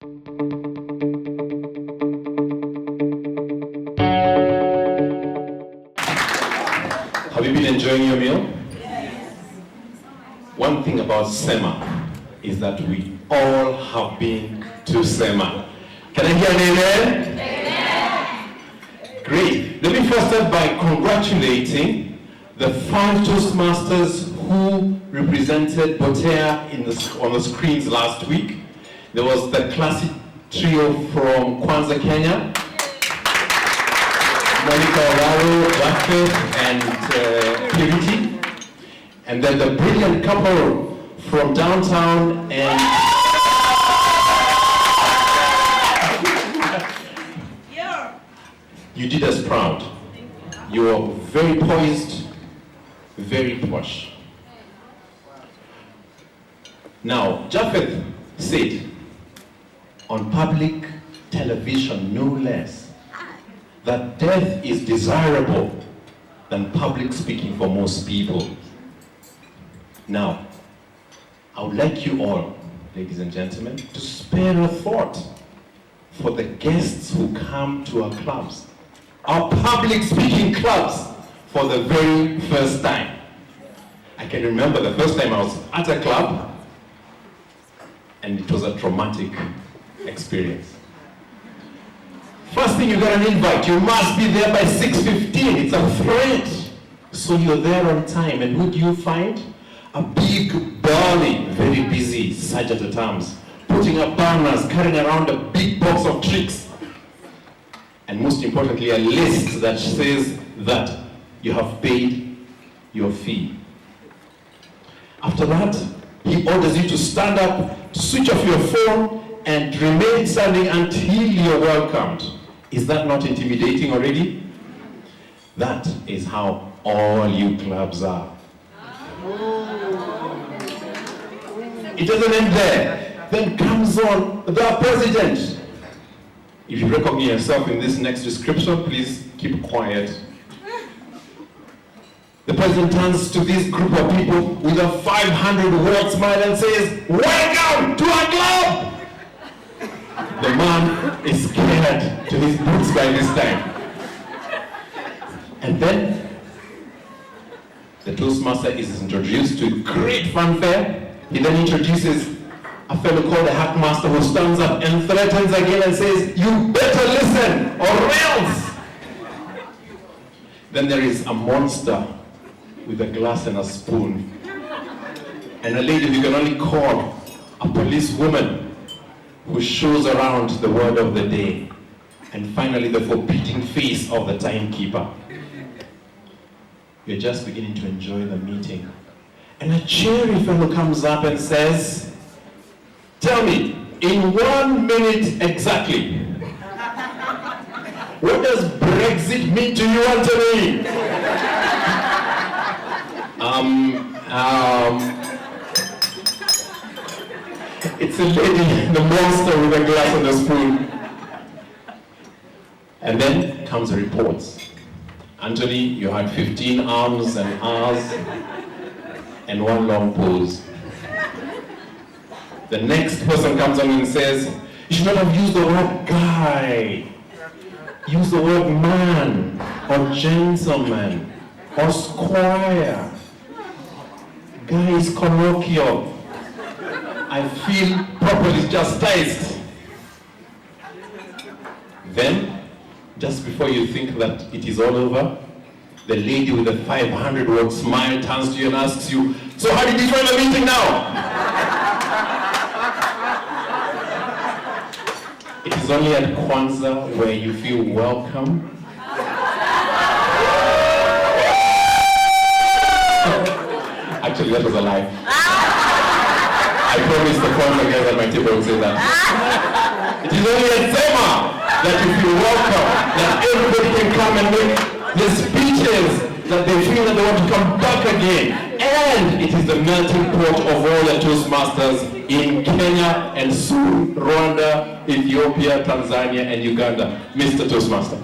Have you been enjoying your meal? Yes. One thing about SEMA is that we all have been to SEMA. Can I hear an amen? Amen. Great. Let me first start by congratulating the 5 Toastmasters who represented BOTEA on the screens last week. There was the classic trio from Kwanzaa, Kenya. Monica Oraro, Japheth, and Purity. And then the brilliant couple from downtown and... Yeah. You did us proud. You were very poised, very posh. Now, Japheth said, on public television no less, that death is desirable than public speaking for most people. Now, I would like you all, ladies and gentlemen, to spare a thought for the guests who come to our clubs, our public speaking clubs, for the very first time. I can remember the first time I was at a club, and it was a traumatic experience. First thing, you got an invite. You must be there by 6:15. It's a threat. So you're there on time. And who do you find? A big, burly, very busy sergeant at arms, putting up banners, carrying around a big box of tricks. And most importantly, a list that says that you have paid your fee. After that, he orders you to stand up, switch off your phone, and remain standing until you're welcomed. Is that not intimidating already? That is how all you clubs are. It doesn't end there. Then comes on the president. If you recognize yourself in this next description, please keep quiet. The president turns to this group of people with a 500-word smile and says, "Welcome to our club!" The man is scared to his boots by this time. And then the Toastmaster is introduced to great fanfare. He then introduces a fellow called the Hackmaster, who stands up and threatens again and says, "You better listen or else!" Then there is a monster with a glass and a spoon, and a lady you can only call a policewoman, who shows around the word of the day, and finally the forbidding face of the timekeeper. You're just beginning to enjoy the meeting, and a cheery fellow comes up and says, "Tell me, in 1 minute exactly, what does Brexit mean to you, Anthony?" It's a lady, the monster with a glass and a spoon. And then comes the reports. Anthony, you had 15 arms and hours and 1 long pause. The next person comes on and says, "You should not have used the word guy. Use the word man or gentleman or squire. Guy is colloquial. I feel properly chastised." Then, just before you think that it is all over, the lady with the 500-word smile turns to you and asks you, "So how did you find the meeting now?" It is only at Kwanzaa where you feel welcome. Actually, that was a lie. I promised the Kwanzaa guys at my table would say that. It is only at SEMA that you feel welcome, that everybody can come and make the speeches, that they feel that they want to come back again. And it is the melting pot of all the Toastmasters in Kenya and soon Rwanda, Ethiopia, Tanzania, and Uganda. Mr. Toastmaster.